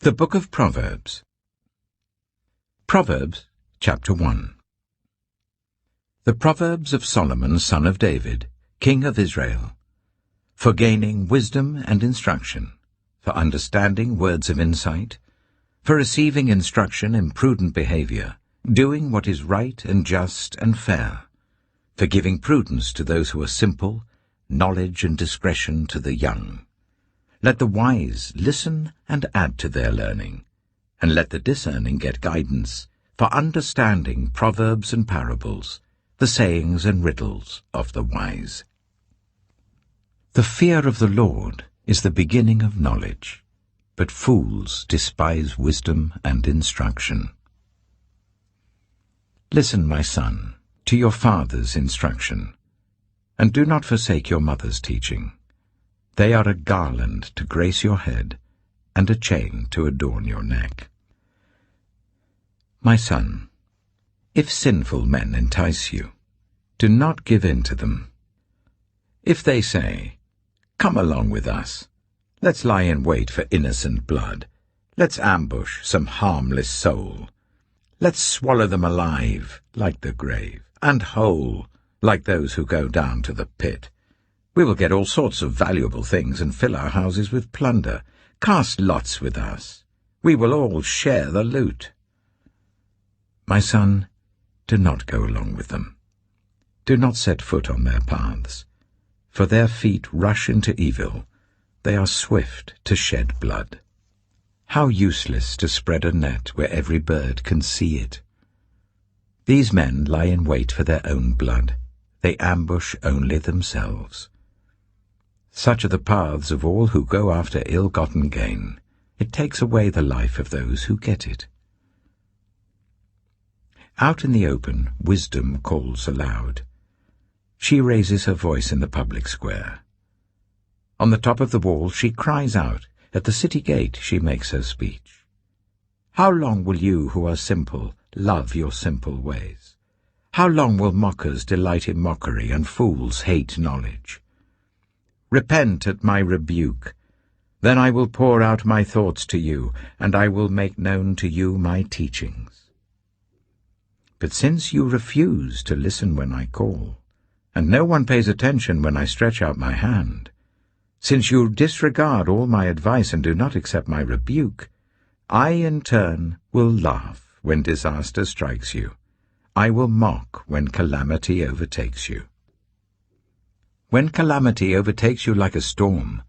The Book of Proverbs. Proverbs, chapter 1. The Proverbs of Solomon, son of David, king of Israel, for gaining wisdom and instruction, for understanding words of insight, for receiving instruction in prudent behavior, doing what is right and just and fair, for giving prudence to those who are simple, knowledge and discretion to the young. Let the wise listen and add to their learning, and let the discerning get guidance, for understanding proverbs and parables, the sayings and riddles of the wise. The fear of the Lord is the beginning of knowledge, but fools despise wisdom and instruction. Listen, my son, to your father's instruction, and do not forsake your mother's teaching. They are a garland to grace your head, and a chain to adorn your neck. My son, if sinful men entice you, do not give in to them. If they say, "Come along with us, let's lie in wait for innocent blood, let's ambush some harmless soul, let's swallow them alive like the grave, and whole like those who go down to the pit. We will get all sorts of valuable things and fill our houses with plunder. Cast lots with us. We will all share the loot." My son, do not go along with them. Do not set foot on their paths, for their feet rush into evil. They are swift to shed blood. How useless to spread a net where every bird can see it. These men lie in wait for their own blood. They ambush only themselves. Such are the paths of all who go after ill-gotten gain. It takes away the life of those who get it. Out in the open, wisdom calls aloud. She raises her voice in the public square. On the top of the wall she cries out. At the city gate she makes her speech. How long will you who are simple love your simple ways? How long will mockers delight in mockery and fools hate knowledge? Repent at my rebuke. Then I will pour out my thoughts to you, and I will make known to you my teachings. But since you refuse to listen when I call, and no one pays attention when I stretch out my hand, since you disregard all my advice and do not accept my rebuke, I in turn will laugh when disaster strikes you. I will mock when calamity overtakes you. When calamity overtakes you like a storm,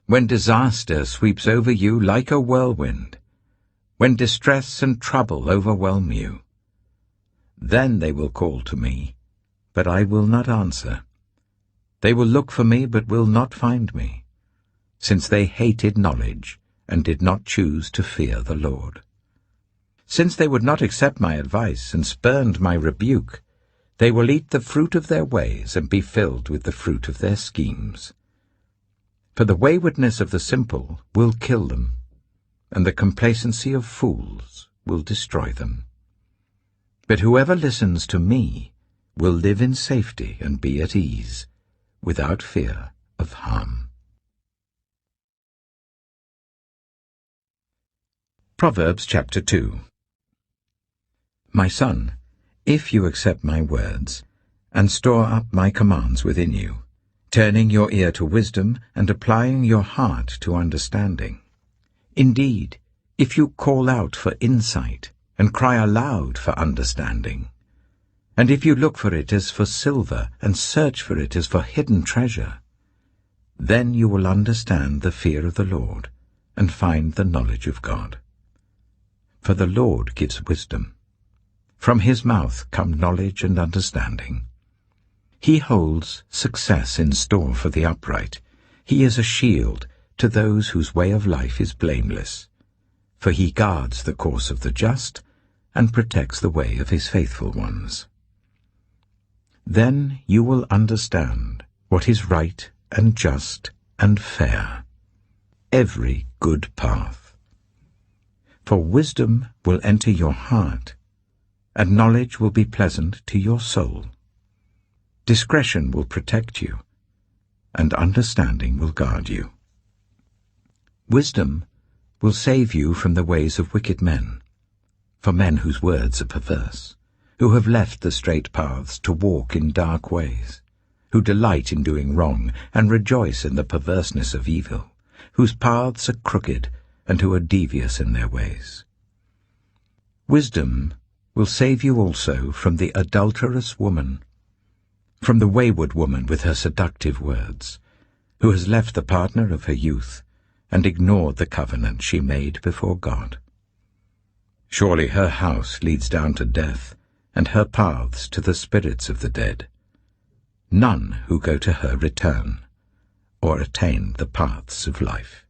when disaster sweeps over you like a whirlwind, when distress and trouble overwhelm you, then they will call to me, but I will not answer. They will look for me, but will not find me, since they hated knowledge and did not choose to fear the Lord. Since they would not accept my advice and spurned my rebuke, they will eat the fruit of their ways and be filled with the fruit of their schemes. For the waywardness of the simple will kill them, and the complacency of fools will destroy them. But whoever listens to me will live in safety and be at ease, without fear of harm. Proverbs chapter 2. My son, if you accept my words, and store up my commands within you, turning your ear to wisdom and applying your heart to understanding. Indeed, if you call out for insight and cry aloud for understanding, and if you look for it as for silver and search for it as for hidden treasure, then you will understand the fear of the Lord and find the knowledge of God. For the Lord gives wisdom. From his mouth come knowledge and understanding. He holds success in store for the upright. He is a shield to those whose way of life is blameless. For he guards the course of the just and protects the way of his faithful ones. Then you will understand what is right and just and fair, every good path. For wisdom will enter your heart, and knowledge will be pleasant to your soul. Discretion will protect you, and understanding will guard you. Wisdom will save you from the ways of wicked men, for men whose words are perverse, who have left the straight paths to walk in dark ways, who delight in doing wrong and rejoice in the perverseness of evil, whose paths are crooked and who are devious in their ways. Wisdom will save you also from the adulterous woman, from the wayward woman with her seductive words, who has left the partner of her youth and ignored the covenant she made before God. Surely her house leads down to death, and her paths to the spirits of the dead. None who go to her return, or attain the paths of life.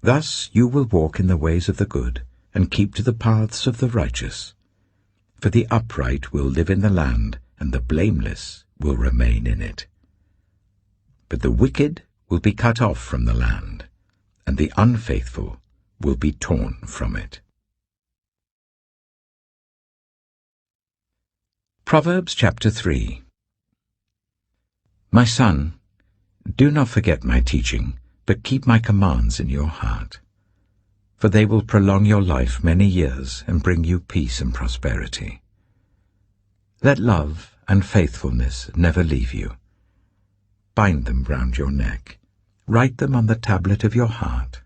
Thus you will walk in the ways of the good, and keep to the paths of the righteous. For the upright will live in the land, and the blameless will remain in it. But the wicked will be cut off from the land, and the unfaithful will be torn from it. Proverbs chapter 3. My son, do not forget my teaching, but keep my commands in your heart. For they will prolong your life many years and bring you peace and prosperity. Let love and faithfulness never leave you. Bind them round your neck. Write them on the tablet of your heart.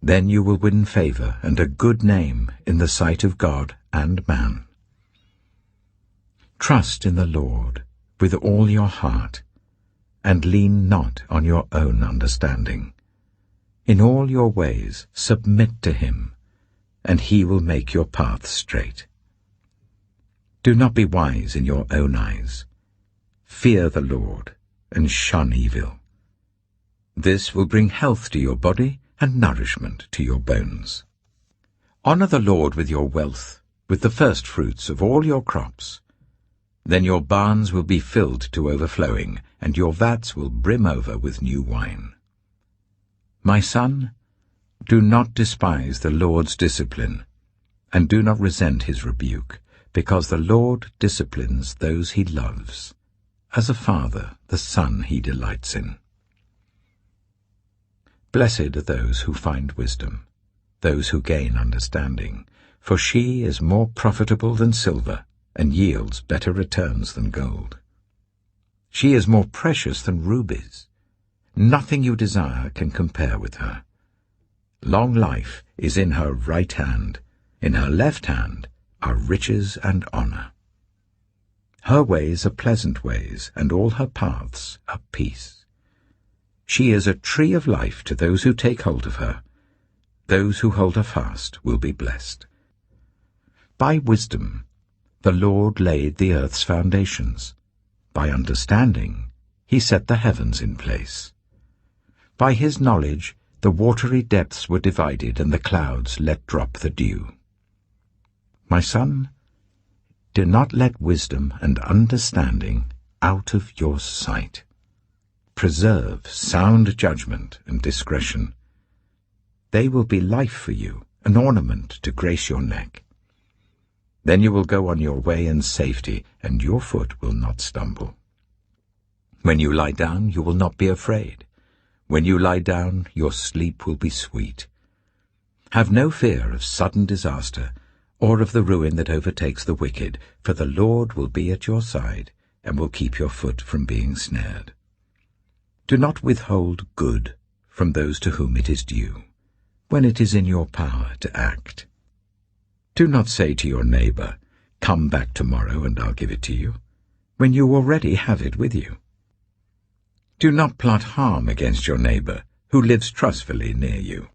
Then you will win favor and a good name in the sight of God and man. Trust in the Lord with all your heart, and lean not on your own understanding. In all your ways submit to him, and he will make your paths straight. Do not be wise in your own eyes. Fear the Lord, and shun evil. This will bring health to your body and nourishment to your bones. Honor the Lord with your wealth, with the first fruits of all your crops. Then your barns will be filled to overflowing, and your vats will brim over with new wine. My son, do not despise the Lord's discipline, and do not resent his rebuke, because the Lord disciplines those he loves, as a father the son he delights in. Blessed are those who find wisdom, those who gain understanding, for she is more profitable than silver, and yields better returns than gold. She is more precious than rubies. Nothing you desire can compare with her. Long life is in her right hand. In her left hand are riches and honor. Her ways are pleasant ways, and all her paths are peace. She is a tree of life to those who take hold of her. Those who hold her fast will be blessed. By wisdom the Lord laid the earth's foundations. By understanding he set the heavens in place. By his knowledge the watery depths were divided, and the clouds let drop the dew. My son, do not let wisdom and understanding out of your sight. Preserve sound judgment and discretion. They will be life for you, an ornament to grace your neck. Then you will go on your way in safety, and your foot will not stumble. When you lie down, you will not be afraid. When you lie down, your sleep will be sweet. Have no fear of sudden disaster, or of the ruin that overtakes the wicked, for the Lord will be at your side, and will keep your foot from being snared. Do not withhold good from those to whom it is due, when it is in your power to act. Do not say to your neighbor, "Come back tomorrow and I'll give it to you," when you already have it with you. Do not plot harm against your neighbor, who lives trustfully near you.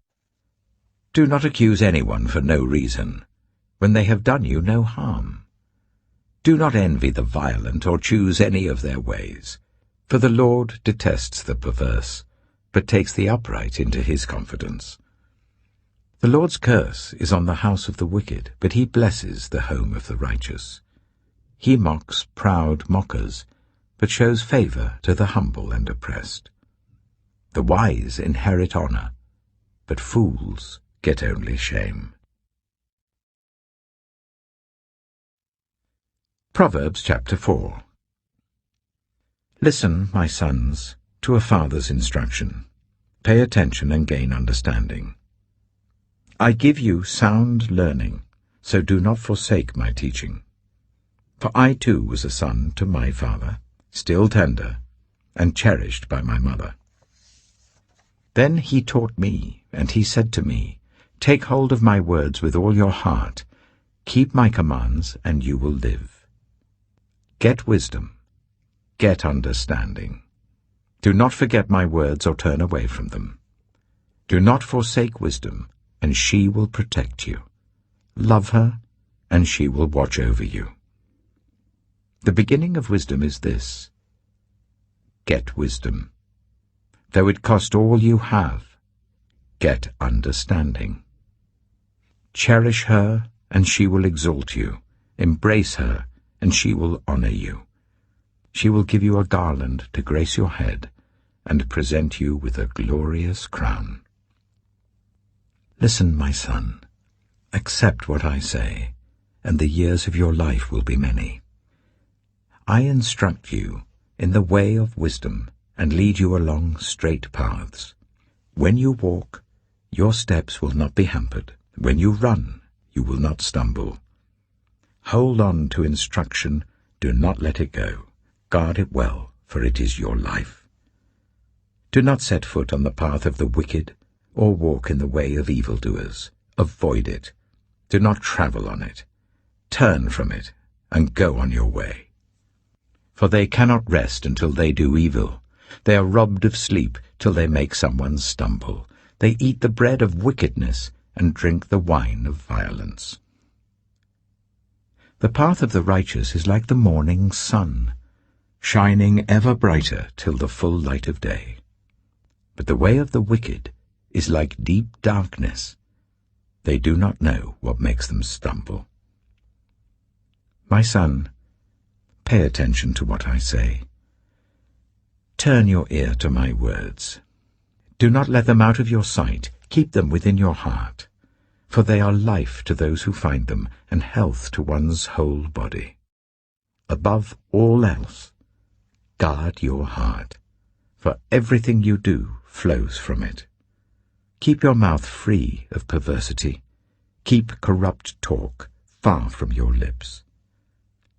Do not accuse anyone for no reason, when they have done you no harm. Do not envy the violent or choose any of their ways, for the Lord detests the perverse, but takes the upright into his confidence. The Lord's curse is on the house of the wicked, but he blesses the home of the righteous. He mocks proud mockers, but shows favor to the humble and oppressed. The wise inherit honor, but fools get only shame. Proverbs chapter 4. Listen, my sons, to a father's instruction. Pay attention and gain understanding. I give you sound learning, so do not forsake my teaching. For I too was a son to my father, still tender, and cherished by my mother. Then he taught me, and he said to me, Take hold of my words with all your heart. Keep my commands, and you will live. Get wisdom. Get understanding. Do not forget my words or turn away from them. Do not forsake wisdom, and she will protect you. Love her, and she will watch over you. The beginning of wisdom is this: get wisdom. Though it cost all you have, get understanding. Cherish her, and she will exalt you. Embrace her, and she will honor you. She will give you a garland to grace your head, and present you with a glorious crown. Listen, my son. Accept what I say, and the years of your life will be many. I instruct you in the way of wisdom, and lead you along straight paths. When you walk, your steps will not be hampered. When you run, you will not stumble. Hold on to instruction, do not let it go. Guard it well, for it is your life. Do not set foot on the path of the wicked, or walk in the way of evildoers. Avoid it. Do not travel on it. Turn from it, and go on your way. For they cannot rest until they do evil. They are robbed of sleep till they make someone stumble. They eat the bread of wickedness and drink the wine of violence. The path of the righteous is like the morning sun, shining ever brighter till the full light of day. But the way of the wicked is like deep darkness. They do not know what makes them stumble. My son, pay attention to what I say. Turn your ear to my words. Do not let them out of your sight. Keep them within your heart, for they are life to those who find them, and health to one's whole body. Above all else, guard your heart, for everything you do flows from it. Keep your mouth free of perversity. Keep corrupt talk far from your lips.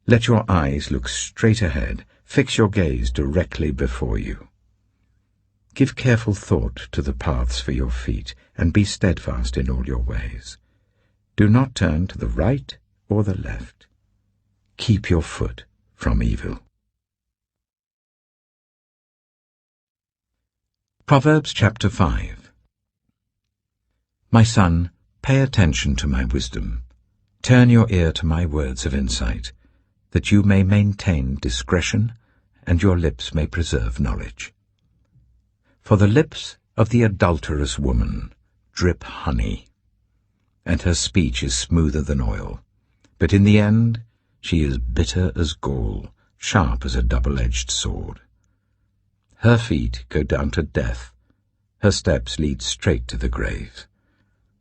Let your eyes look straight ahead. Fix your gaze directly before you. Give careful thought to the paths for your feet, and be steadfast in all your ways. Do not turn to the right or the left. Keep your foot from evil. Proverbs chapter 5. My son, pay attention to my wisdom. Turn your ear to my words of insight, that you may maintain discretion, and your lips may preserve knowledge. For the lips of the adulterous woman drip honey, and her speech is smoother than oil. But in the end she is bitter as gall, sharp as a double-edged sword. Her feet go down to death, her steps lead straight to the grave.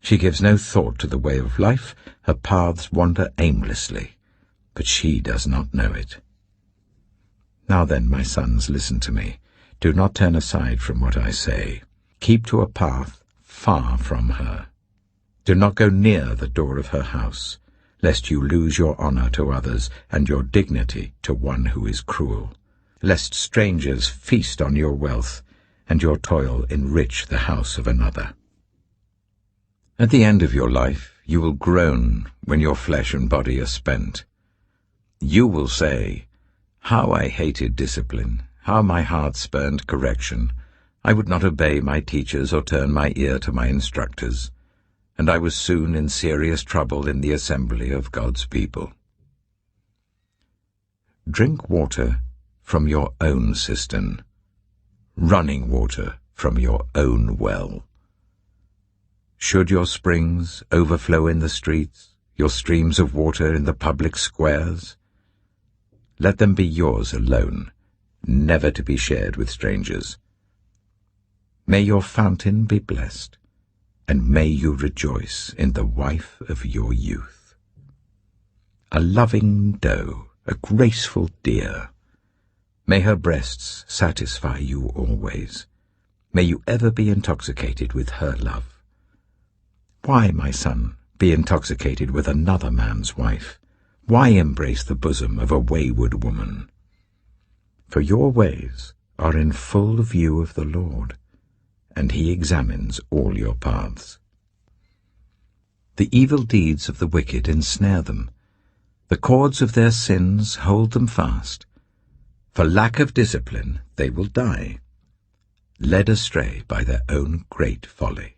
She gives no thought to the way of life, her paths wander aimlessly, but she does not know it. Now then, my sons, listen to me. Do not turn aside from what I say. Keep to a path far from her. Do not go near the door of her house, lest you lose your honor to others and your dignity to one who is cruel, lest strangers feast on your wealth and your toil enrich the house of another. At the end of your life you will groan when your flesh and body are spent. You will say, "How I hated discipline! How my heart spurned correction! I would not obey my teachers or turn my ear to my instructors, and I was soon in serious trouble in the assembly of God's people." Drink water from your own cistern, running water from your own well. Should your springs overflow in the streets, your streams of water in the public squares, let them be yours alone, never to be shared with strangers. May your fountain be blessed, and may you rejoice in the wife of your youth. A loving doe, a graceful deer, may her breasts satisfy you always. May you ever be intoxicated with her love. Why, my son, be intoxicated with another man's wife? Why embrace the bosom of a wayward woman? For your ways are in full view of the Lord, and he examines all your paths. The evil deeds of the wicked ensnare them. The cords of their sins hold them fast. For lack of discipline they will die, led astray by their own great folly.